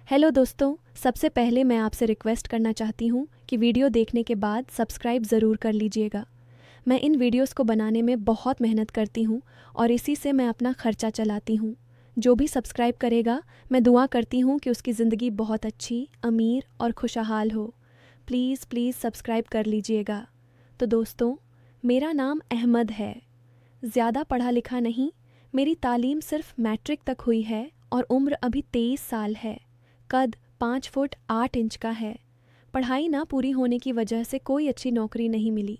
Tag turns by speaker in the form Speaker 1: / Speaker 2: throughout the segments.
Speaker 1: Hello दोस्तों, सबसे पहले मैं आपसे रिक्वेस्ट करना चाहती हूँ कि वीडियो देखने के बाद सब्सक्राइब ज़रूर कर लीजिएगा। मैं इन वीडियोस को बनाने में बहुत मेहनत करती हूँ और इसी से मैं अपना खर्चा चलाती हूँ। जो भी सब्सक्राइब करेगा, मैं दुआ करती हूँ कि उसकी ज़िंदगी बहुत अच्छी, अमीर और खुशहाल हो। प्लीज़ प्लीज़ सब्सक्राइब कर लीजिएगा। तो दोस्तों, मेरा नाम अहमद है। ज़्यादा पढ़ा लिखा नहीं, मेरी तालीम सिर्फ मैट्रिक तक हुई है और उम्र अभी 23 साल है। कद 5 फुट 8 इंच का है। पढ़ाई ना पूरी होने की वजह से कोई अच्छी नौकरी नहीं मिली।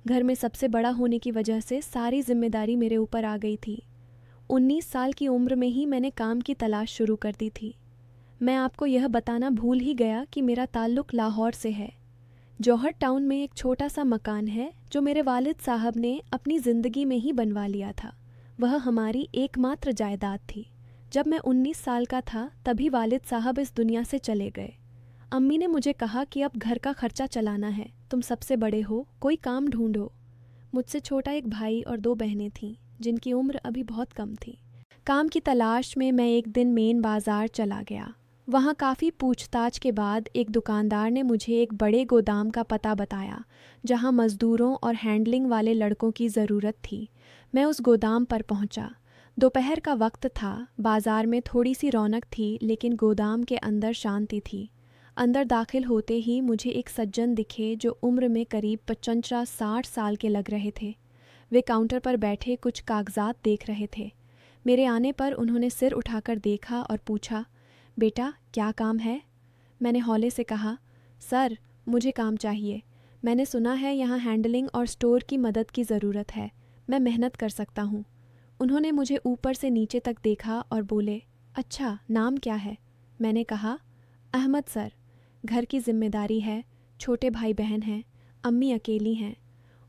Speaker 1: घर में सबसे बड़ा होने की वजह से सारी जिम्मेदारी मेरे ऊपर आ गई थी। 19 साल की उम्र में ही मैंने काम की तलाश शुरू कर दी थी। मैं आपको यह बताना भूल ही गया कि मेरा ताल्लुक़ लाहौर से है। जौहर टाउन में एक छोटा सा मकान है जो मेरे वालिद साहब ने अपनी ज़िंदगी में ही बनवा लिया था। वह हमारी एकमात्र जायदाद थी। जब मैं 19 साल का था तभी वालिद साहब इस दुनिया से चले गए। अम्मी ने मुझे कहा कि अब घर का खर्चा चलाना है, तुम सबसे बड़े हो, कोई काम ढूंढो। मुझसे छोटा एक भाई और 2 बहनें थीं जिनकी उम्र अभी बहुत कम थी। काम की तलाश में मैं एक दिन मेन बाज़ार चला गया। वहाँ काफ़ी पूछताछ के बाद एक दुकानदार ने मुझे एक बड़े गोदाम का पता बताया जहाँ मज़दूरों और हैंडलिंग वाले लड़कों की ज़रूरत थी। मैं उस गोदाम पर पहुँचा। दोपहर का वक्त था, बाज़ार में थोड़ी सी रौनक थी लेकिन गोदाम के अंदर शांति थी। अंदर दाखिल होते ही मुझे एक सज्जन दिखे जो उम्र में करीब 55-60 साल के लग रहे थे। वे काउंटर पर बैठे कुछ कागजात देख रहे थे। मेरे आने पर उन्होंने सिर उठाकर देखा और पूछा, बेटा क्या काम है? मैंने हौले से कहा, सर मुझे काम चाहिए। मैंने सुना है यहाँ हैंडलिंग और स्टोर की मदद की ज़रूरत है। मैं मेहनत कर सकता हूँ। उन्होंने मुझे ऊपर से नीचे तक देखा और बोले, अच्छा नाम क्या है? मैंने कहा, अहमद सर। घर की जिम्मेदारी है, छोटे भाई बहन हैं, अम्मी अकेली हैं।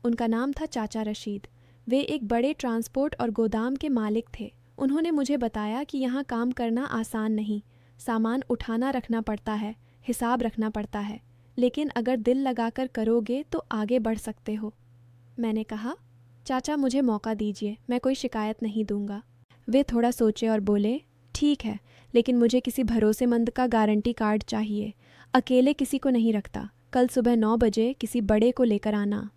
Speaker 1: उनका नाम था चाचा रशीद। वे एक बड़े ट्रांसपोर्ट और गोदाम के मालिक थे। उन्होंने मुझे बताया कि यहाँ काम करना आसान नहीं, सामान उठाना रखना पड़ता है, हिसाब रखना पड़ता है, लेकिन अगर दिल लगाकर करोगे तो आगे बढ़ सकते हो। मैंने कहा, चाचा मुझे मौका दीजिए, मैं कोई शिकायत नहीं दूंगा। वे थोड़ा सोचे और बोले, ठीक है, लेकिन मुझे किसी भरोसेमंद का गारंटी कार्ड चाहिए। अकेले किसी को नहीं रखता। कल सुबह 9 बजे किसी बड़े को लेकर आना।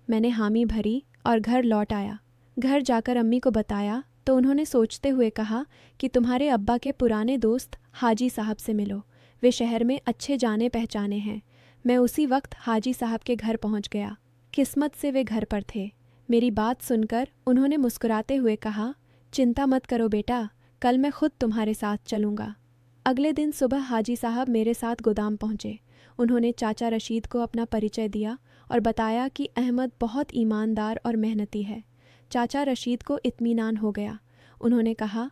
Speaker 1: मैंने हामी भरी और घर लौट आया। घर जाकर अम्मी को बताया तो उन्होंने सोचते हुए कहा कि तुम्हारे अब्बा के पुराने दोस्त हाजी साहब से मिलो, वे शहर में अच्छे जाने पहचाने हैं। मैं उसी वक्त हाजी साहब के घर पहुंच गया। किस्मत से वे घर पर थे। मेरी बात सुनकर उन्होंने मुस्कुराते हुए कहा, चिंता मत करो बेटा, कल मैं खुद तुम्हारे साथ चलूँगा। अगले दिन सुबह हाजी साहब मेरे साथ गोदाम पहुँचे। उन्होंने चाचा रशीद को अपना परिचय दिया और बताया कि अहमद बहुत ईमानदार और मेहनती है। चाचा रशीद को इत्मीनान हो गया। उन्होंने कहा,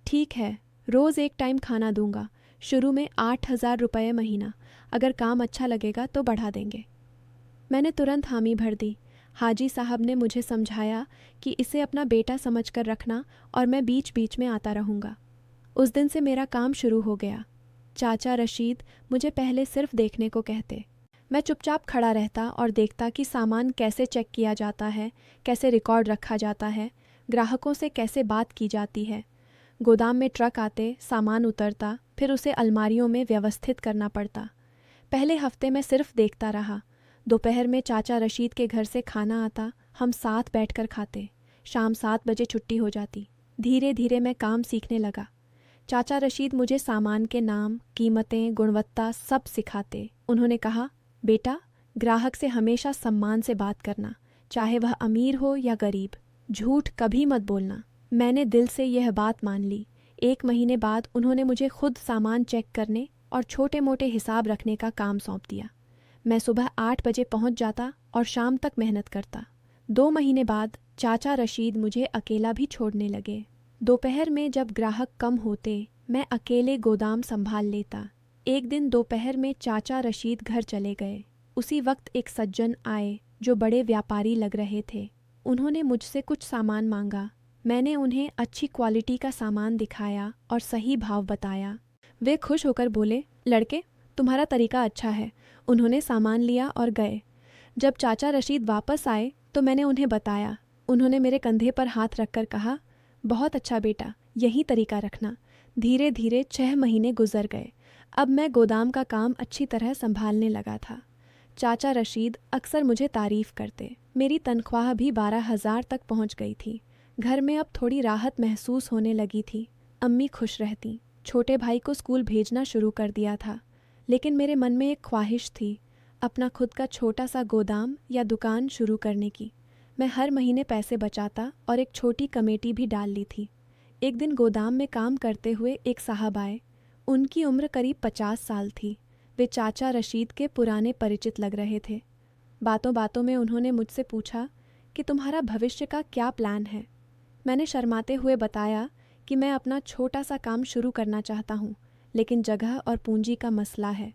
Speaker 1: ठीक है, रोज़ एक टाइम खाना दूंगा। शुरू में 8,000 रुपये महीना, अगर काम अच्छा लगेगा तो बढ़ा देंगे। मैंने तुरंत हामी भर दी। हाजी साहब ने मुझे समझाया कि इसे अपना बेटा समझकर रखना और मैं बीच बीच में आता रहूँगा। उस दिन से मेरा काम शुरू हो गया। चाचा रशीद मुझे पहले सिर्फ देखने को कहते। मैं चुपचाप खड़ा रहता और देखता कि सामान कैसे चेक किया जाता है, कैसे रिकॉर्ड रखा जाता है, ग्राहकों से कैसे बात की जाती है। गोदाम में ट्रक आते, सामान उतरता, फिर उसे अलमारियों में व्यवस्थित करना पड़ता। पहले हफ्ते मैं सिर्फ देखता रहा। दोपहर में चाचा रशीद के घर से खाना आता, हम साथ बैठकर खाते। शाम 7 बजे छुट्टी हो जाती। धीरे धीरे मैं काम सीखने लगा। चाचा रशीद मुझे सामान के नाम, कीमतें, गुणवत्ता सब सिखाते। उन्होंने कहा, बेटा ग्राहक से हमेशा सम्मान से बात करना, चाहे वह अमीर हो या गरीब। झूठ कभी मत बोलना। मैंने दिल से यह बात मान ली। 1 महीने बाद उन्होंने मुझे खुद सामान चेक करने और छोटे मोटे हिसाब रखने का काम सौंप दिया। मैं सुबह 8 बजे पहुंच जाता और शाम तक मेहनत करता। 2 महीने बाद चाचा रशीद मुझे अकेला भी छोड़ने लगे। दोपहर में जब ग्राहक कम होते, मैं अकेले गोदाम संभाल लेता। एक दिन दोपहर में चाचा रशीद घर चले गए। उसी वक्त एक सज्जन आए जो बड़े व्यापारी लग रहे थे। उन्होंने मुझसे कुछ सामान मांगा। मैंने उन्हें अच्छी क्वालिटी का सामान दिखाया और सही भाव बताया। वे खुश होकर बोले, लड़के तुम्हारा तरीका अच्छा है। उन्होंने सामान लिया और गए। जब चाचा रशीद वापस आए तो मैंने उन्हें बताया। उन्होंने मेरे कंधे पर हाथ रखकर कहा, बहुत अच्छा बेटा, यही तरीका रखना। धीरे धीरे 6 महीने गुजर गए। अब मैं गोदाम का काम अच्छी तरह संभालने लगा था। चाचा रशीद अक्सर मुझे तारीफ करते। मेरी तनख्वाह भी 12,000 तक पहुंच गई थी। घर में अब थोड़ी राहत महसूस होने लगी थी। अम्मी खुश रहती। छोटे भाई को स्कूल भेजना शुरू कर दिया था। लेकिन मेरे मन में एक ख्वाहिश थी, अपना खुद का छोटा सा गोदाम या दुकान शुरू करने की। मैं हर महीने पैसे बचाता और एक छोटी कमेटी भी डाल ली थी। एक दिन गोदाम में काम करते हुए एक साहब आए। उनकी उम्र करीब 50 साल थी। वे चाचा रशीद के पुराने परिचित लग रहे थे। बातों बातों में उन्होंने मुझसे पूछा कि तुम्हारा भविष्य का क्या प्लान है। मैंने शर्माते हुए बताया कि मैं अपना छोटा सा काम शुरू करना चाहता हूँ, लेकिन जगह और पूंजी का मसला है।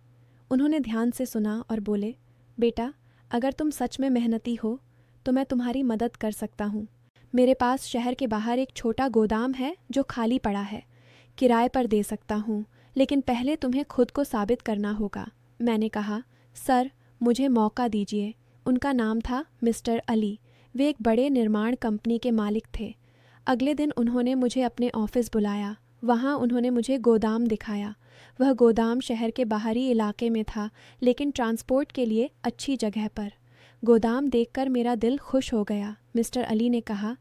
Speaker 1: उन्होंने ध्यान से सुना और बोले, बेटा, अगर तुम सच में मेहनती हो तो मैं तुम्हारी मदद कर सकता हूँ। मेरे पास शहर के बाहर एक छोटा गोदाम है जो खाली पड़ा है। किराए पर दे सकता हूँ, लेकिन पहले तुम्हें खुद को साबित करना होगा। मैंने कहा, सर, मुझे मौका दीजिए। उनका नाम था मिस्टर अली। वे एक बड़े निर्माण कंपनी के मालिक थे। अगले दिन उन्होंने मुझे अपने ऑफिस बुलाया। वहाँ उन्होंने मुझे गोदाम दिखाया। वह गोदाम शहर के बाहरी इलाके में था, लेकिन ट्रांसपोर्ट के लिए अच्छी जगह पर। गोदाम देखकर मेरा दिल खुश हो गया। मिस्टर अली ने कहा,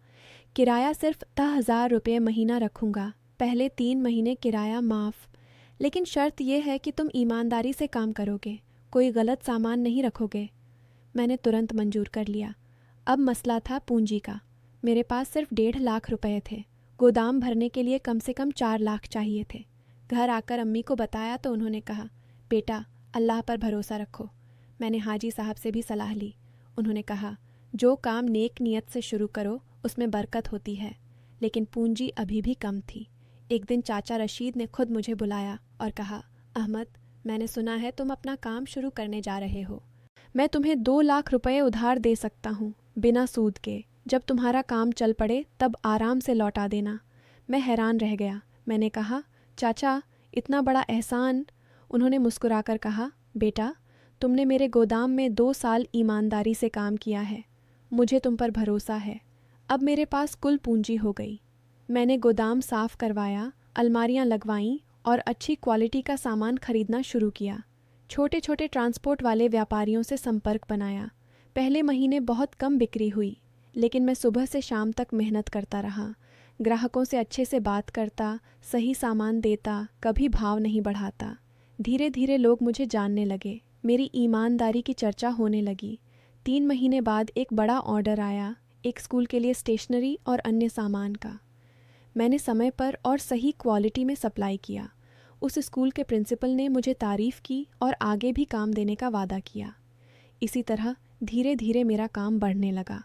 Speaker 1: किराया सिर्फ 10,000 रुपये महीना रखूँगा। पहले 3 महीने किराया माफ़, लेकिन शर्त यह है कि तुम ईमानदारी से काम करोगे, कोई गलत सामान नहीं रखोगे। मैंने तुरंत मंजूर कर लिया। अब मसला था पूंजी का। मेरे पास सिर्फ 1.5 लाख रुपए थे। गोदाम भरने के लिए कम से कम 4 लाख चाहिए थे। घर आकर अम्मी को बताया तो उन्होंने कहा, बेटा, अल्लाह पर भरोसा रखो। मैंने हाजी साहब से भी सलाह ली। उन्होंने कहा, जो काम नेक नियत से शुरू करो उसमें बरकत होती है, लेकिन पूंजी अभी भी कम थी। एक दिन चाचा रशीद ने खुद मुझे बुलाया और कहा, अहमद, मैंने सुना है तुम अपना काम शुरू करने जा रहे हो। मैं तुम्हें 2 लाख रुपए उधार दे सकता हूँ, बिना सूद के। जब तुम्हारा काम चल पड़े तब आराम से लौटा देना। मैं हैरान रह गया। मैंने कहा, चाचा, इतना बड़ा एहसान। उन्होंने मुस्कुराकर कहा, बेटा, तुमने मेरे गोदाम में 2 साल ईमानदारी से काम किया है। मुझे तुम पर भरोसा है। अब मेरे पास कुल पूंजी हो गई। मैंने गोदाम साफ करवाया, अलमारियां लगवाईं और अच्छी क्वालिटी का सामान खरीदना शुरू किया। छोटे छोटे ट्रांसपोर्ट वाले व्यापारियों से संपर्क बनाया। पहले महीने बहुत कम बिक्री हुई, लेकिन मैं सुबह से शाम तक मेहनत करता रहा। ग्राहकों से अच्छे से बात करता, सही सामान देता, कभी भाव नहीं बढ़ाता। धीरे धीरे लोग मुझे जानने लगे। मेरी ईमानदारी की चर्चा होने लगी। 3 महीने बाद एक बड़ा ऑर्डर आया, एक स्कूल के लिए स्टेशनरी और अन्य सामान का। मैंने समय पर और सही क्वालिटी में सप्लाई किया। उस स्कूल के प्रिंसिपल ने मुझे तारीफ़ की और आगे भी काम देने का वादा किया। इसी तरह धीरे धीरे मेरा काम बढ़ने लगा।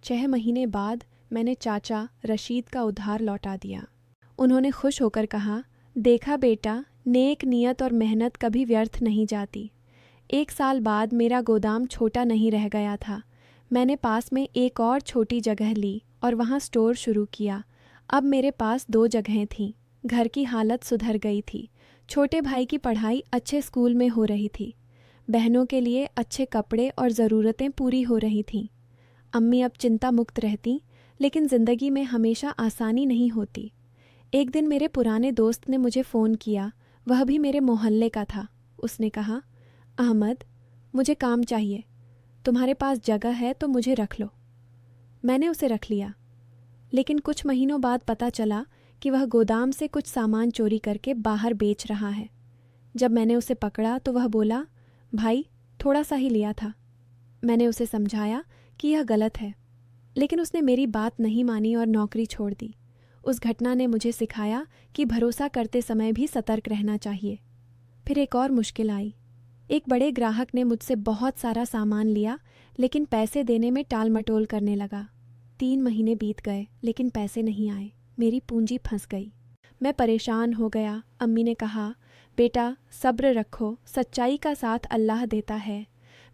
Speaker 1: 6 महीने बाद मैंने चाचा रशीद का उधार लौटा दिया। उन्होंने खुश होकर कहा, देखा बेटा, नेक नियत और मेहनत कभी व्यर्थ नहीं जाती। 1 साल बाद मेरा गोदाम छोटा नहीं रह गया था। मैंने पास में एक और छोटी जगह ली और वहाँ स्टोर शुरू किया। अब मेरे पास 2 जगहें थीं। घर की हालत सुधर गई थी। छोटे भाई की पढ़ाई अच्छे स्कूल में हो रही थी। बहनों के लिए अच्छे कपड़े और ज़रूरतें पूरी हो रही थीं। अम्मी अब चिंता मुक्त रहती, लेकिन ज़िंदगी में हमेशा आसानी नहीं होती। एक दिन मेरे पुराने दोस्त ने मुझे फ़ोन किया। वह भी मेरे मोहल्ले का था। उसने कहा, अहमद, मुझे काम चाहिए। तुम्हारे पास जगह है तो मुझे रख लो। मैंने उसे रख लिया, लेकिन कुछ महीनों बाद पता चला कि वह गोदाम से कुछ सामान चोरी करके बाहर बेच रहा है। जब मैंने उसे पकड़ा तो वह बोला, भाई, थोड़ा सा ही लिया था। मैंने उसे समझाया कि यह गलत है, लेकिन उसने मेरी बात नहीं मानी और नौकरी छोड़ दी। उस घटना ने मुझे सिखाया कि भरोसा करते समय भी सतर्क रहना चाहिए। फिर एक और मुश्किल आई। एक बड़े ग्राहक ने मुझसे बहुत सारा सामान लिया, लेकिन पैसे देने में टाल मटोल करने लगा। 3 महीने बीत गए, लेकिन पैसे नहीं आए। मेरी पूंजी फंस गई। मैं परेशान हो गया। अम्मी ने कहा, बेटा, सब्र रखो, सच्चाई का साथ अल्लाह देता है।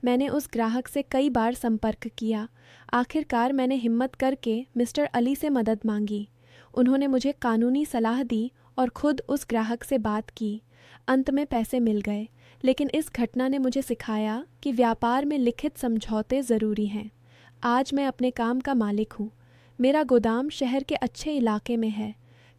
Speaker 1: मैंने उस ग्राहक से कई बार संपर्क किया। आखिरकार मैंने हिम्मत करके मिस्टर अली से मदद मांगी। उन्होंने मुझे कानूनी सलाह दी और खुद उस ग्राहक से बात की। अंत में पैसे मिल गए, लेकिन इस घटना ने मुझे सिखाया कि व्यापार में लिखित समझौते ज़रूरी हैं। आज मैं अपने काम का मालिक हूँ। मेरा गोदाम शहर के अच्छे इलाके में है।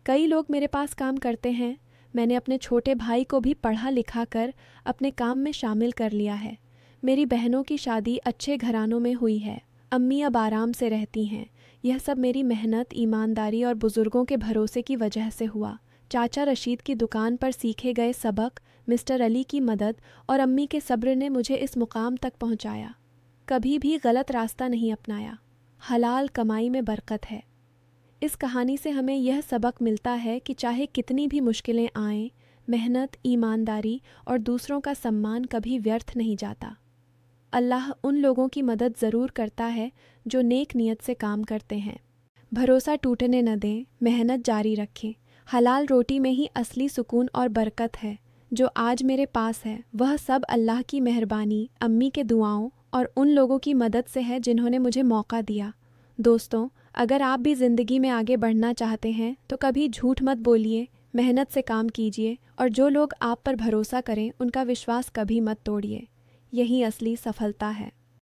Speaker 1: कई लोग मेरे पास काम करते हैं। मैंने अपने छोटे भाई को भी पढ़ा लिखा कर अपने काम में शामिल कर लिया है। मेरी बहनों की शादी अच्छे घरानों में हुई है। अम्मी अब आराम से रहती हैं। यह सब मेरी मेहनत, ईमानदारी और बुज़ुर्गों के भरोसे की वजह से हुआ। चाचा रशीद की दुकान पर सीखे गए सबक, मिस्टर अली की मदद और अम्मी के सब्र ने मुझे इस मुकाम तक पहुंचाया। कभी भी गलत रास्ता नहीं अपनाया। हलाल कमाई में बरकत है। इस कहानी से हमें यह सबक मिलता है कि चाहे कितनी भी मुश्किलें आएं, मेहनत, ईमानदारी और दूसरों का सम्मान कभी व्यर्थ नहीं जाता। अल्लाह उन लोगों की मदद ज़रूर करता है जो नेक नियत से काम करते हैं। भरोसा टूटने न दें, मेहनत जारी रखें। हलाल रोटी में ही असली सुकून और बरकत है। जो आज मेरे पास है वह सब अल्लाह की मेहरबानी, अम्मी के दुआओं और उन लोगों की मदद से है जिन्होंने मुझे मौका दिया। दोस्तों, अगर आप भी ज़िंदगी में आगे बढ़ना चाहते हैं तो कभी झूठ मत बोलिए, मेहनत से काम कीजिए और जो लोग आप पर भरोसा करें उनका विश्वास कभी मत तोड़िए। यही असली सफलता है।